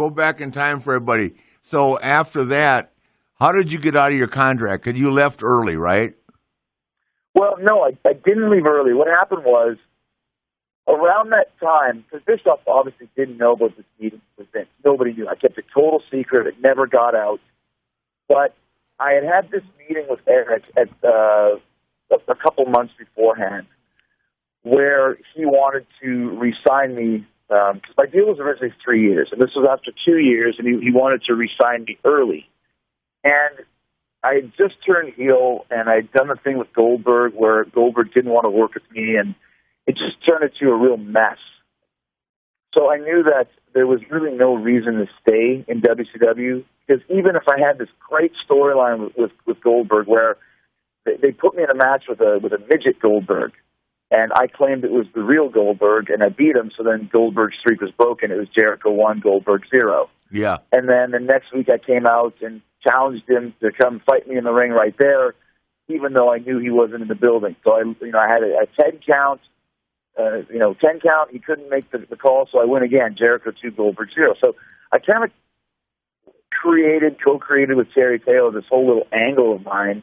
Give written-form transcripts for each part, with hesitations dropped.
Go back in time for everybody. So after that, how did you get out of your contract? Because you left early, right? Well, no, I didn't leave early. What happened was, around that time, because Bischoff obviously didn't know about this meeting with Vince. Nobody knew. I kept it total secret. It never got out. But I had this meeting with Eric at a couple months beforehand, where he wanted to re-sign me. Because my deal was originally 3 years, and this was after 2 years, and he wanted to re-sign me early. And I had just turned heel, and I had done the thing with Goldberg where Goldberg didn't want to work with me, and it just turned into a real mess. So I knew that there was really no reason to stay in WCW, because even if I had this great storyline with Goldberg where they put me in a match with a midget Goldberg, and I claimed it was the real Goldberg, and I beat him, so then Goldberg's streak was broken. It was Jericho 1, Goldberg 0. Yeah. And then the next week I came out and challenged him to come fight me in the ring right there, even though I knew he wasn't in the building. So I had a 10 count. 10 count. He couldn't make the call, so I win again. Jericho 2, Goldberg 0. So I kind of co-created with Terry Taylor this whole little angle of mine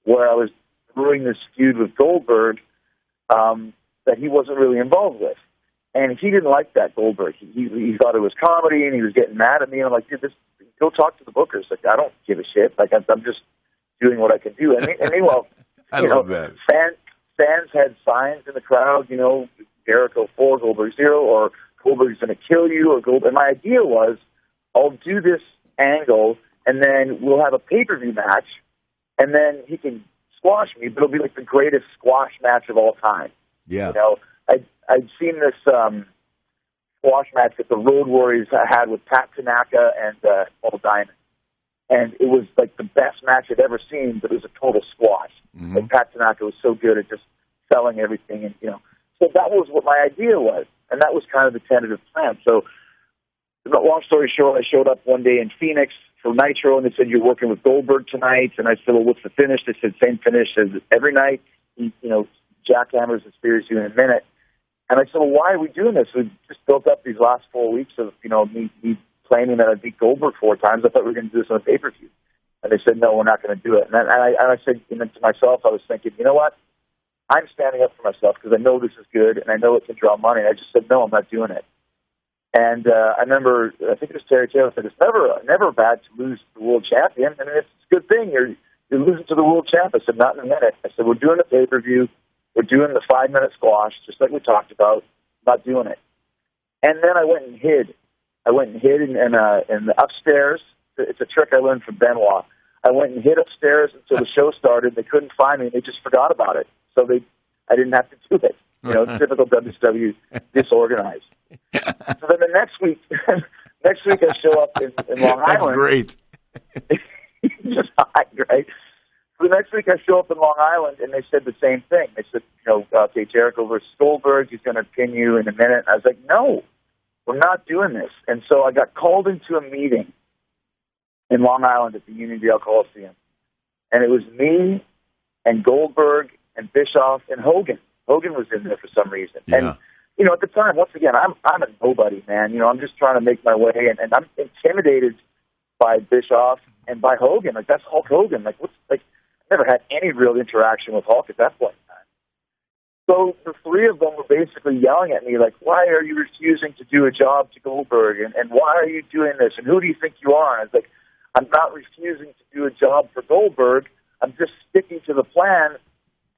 where I was brewing this feud with Goldberg that he wasn't really involved with. And he didn't like that, Goldberg. He thought it was comedy, and he was getting mad at me. And I'm like, dude, go talk to the bookers. Like, I don't give a shit. Like, I'm just doing what I can do. And meanwhile, I love that. Fans had signs in the crowd, Jericho 4, Goldberg 0, or Goldberg's going to kill you, or Goldberg. And my idea was, I'll do this angle, and then we'll have a pay-per-view match, and then he can squash me, but it'll be like the greatest squash match of all time. Yeah. I'd seen this squash match that the Road Warriors had with Pat Tanaka and Paul Diamond. And it was like the best match I'd ever seen, but it was a total squash. Mm-hmm. Like Pat Tanaka was so good at just selling everything. And, so that was what my idea was. And that was kind of the tentative plan. So, long story short, I showed up one day in Phoenix for Nitro, and they said, you're working with Goldberg tonight. And I said, well, what's the finish? They said, same finish as every night. Jackhammers and spears you in a minute. And I said, well, why are we doing this? We just built up these last 4 weeks of, me claiming that I beat Goldberg 4 times. I thought we were going to do this on a pay-per-view. And they said, no, we're not going to do it. And I said to myself, I was thinking, you know what? I'm standing up for myself because I know this is good and I know it can draw money. And I just said, no, I'm not doing it. And I remember, I think it was Terry Taylor said, it's never bad to lose the world champion. I mean, it's a good thing. You're losing to the world champ. I said, not in a minute. I said, we're doing a pay-per-view. We're doing the 5-minute squash, just like we talked about. I'm not doing it. And then I went and hid. In the upstairs. It's a trick I learned from Benoit. I went and hid upstairs until the show started. They couldn't find me. They just forgot about it. So I didn't have to do it. It's typical WCW disorganized. So then the next week I show up in Long Island. That's great. Just hide, right? So the next week I show up in Long Island, and they said the same thing. They said, okay, Jericho versus Goldberg, he's going to pin you in a minute. I was like, no, we're not doing this. And so I got called into a meeting in Long Island at the Uniondale Coliseum. And it was me and Goldberg and Bischoff and Hogan. Hogan was in there for some reason. Yeah. And, at the time, once again, I'm a nobody, man. I'm just trying to make my way, and I'm intimidated by Bischoff and by Hogan. Like, that's Hulk Hogan. I never had any real interaction with Hulk at that point in time. So the three of them were basically yelling at me, like, why are you refusing to do a job to Goldberg? And why are you doing this? And who do you think you are? And I was like, I'm not refusing to do a job for Goldberg. I'm just sticking to the plan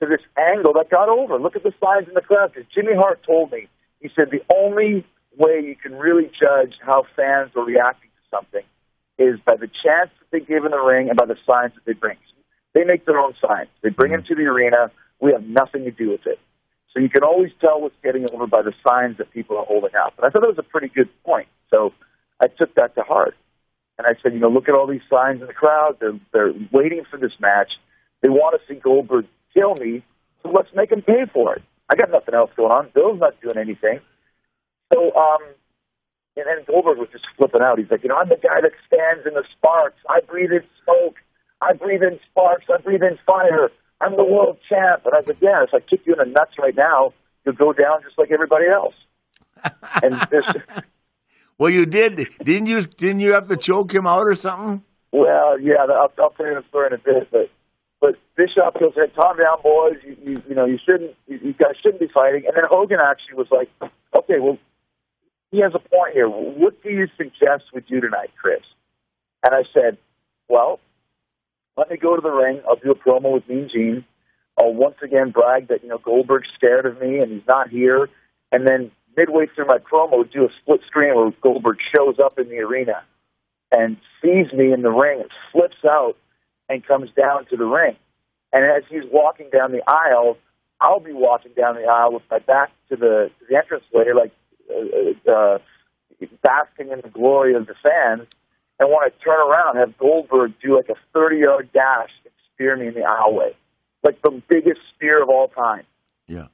to this angle that got over. Look at the signs in the crowd. Because Jimmy Hart told me, he said, the only way you can really judge how fans are reacting to something is by the chants that they give in the ring and by the signs that they bring. They make their own signs. They bring them to the arena. We have nothing to do with it. So you can always tell what's getting over by the signs that people are holding out. And I thought that was a pretty good point. So I took that to heart. And I said, look at all these signs in the crowd. They're waiting for this match. They want to see Goldberg kill me, so let's make him pay for it. I got nothing else going on. Bill's not doing anything. So, and then Goldberg was just flipping out. He's like, I'm the guy that stands in the sparks. I breathe in smoke. I breathe in sparks. I breathe in fire. I'm the world champ. And I said, yeah, if I kick you in the nuts right now, you'll go down just like everybody else. And this. Well, you did. Didn't you have to choke him out or something? Well, yeah, I'll tell you the story in a bit, but Bischoff goes, "Hey, calm down, boys. You guys shouldn't be fighting." And then Hogan actually was like, "Okay, well, he has a point here. What do you suggest we do tonight, Chris?" And I said, "Well, let me go to the ring. I'll do a promo with Mean Gene. I'll once again brag that Goldberg's scared of me and he's not here. And then midway through my promo, do a split screen where Goldberg shows up in the arena and sees me in the ring and flips out and comes down to the ring. And as he's walking down the aisle, I'll be walking down the aisle with my back to the entranceway, like basking in the glory of the fans. And when I turn around, have Goldberg do like a 30-yard dash and spear me in the aisleway, like the biggest spear of all time. Yeah.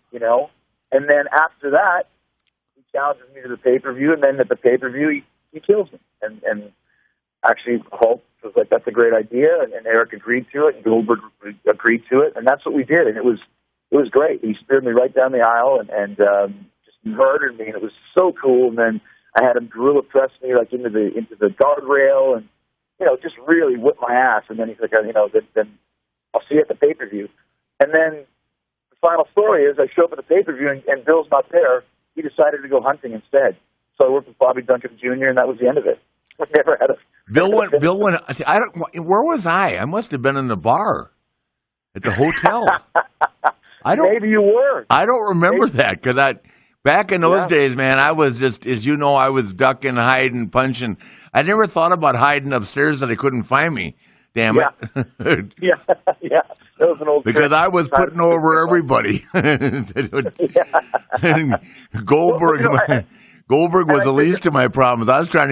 And then after that, he challenges me to the pay-per-view, and then at the pay-per-view, he kills me. And actually, Hulk was like, "That's a great idea," and Eric agreed to it, and Goldberg agreed to it, and that's what we did, and it was great. He speared me right down the aisle and just murdered me, and it was so cool. And then I had him gorilla press me like into the guardrail, and just really whip my ass. And then he's like, then I'll see you at the pay-per-view. And then the final story is I show up at the pay-per-view, and Bill's not there. He decided to go hunting instead. So I worked with Bobby Duncan Jr., and that was the end of it. I never had a Bill went. I don't. Where was I? I must have been in the bar at the hotel. Maybe you were. I don't remember that because back in those days, man, I was just, as you know, I was ducking, hiding, punching. I never thought about hiding upstairs that they couldn't find me. Damn it. Yeah. That was an old because trick. I was putting over everybody. Goldberg was the least of my problems. I was trying to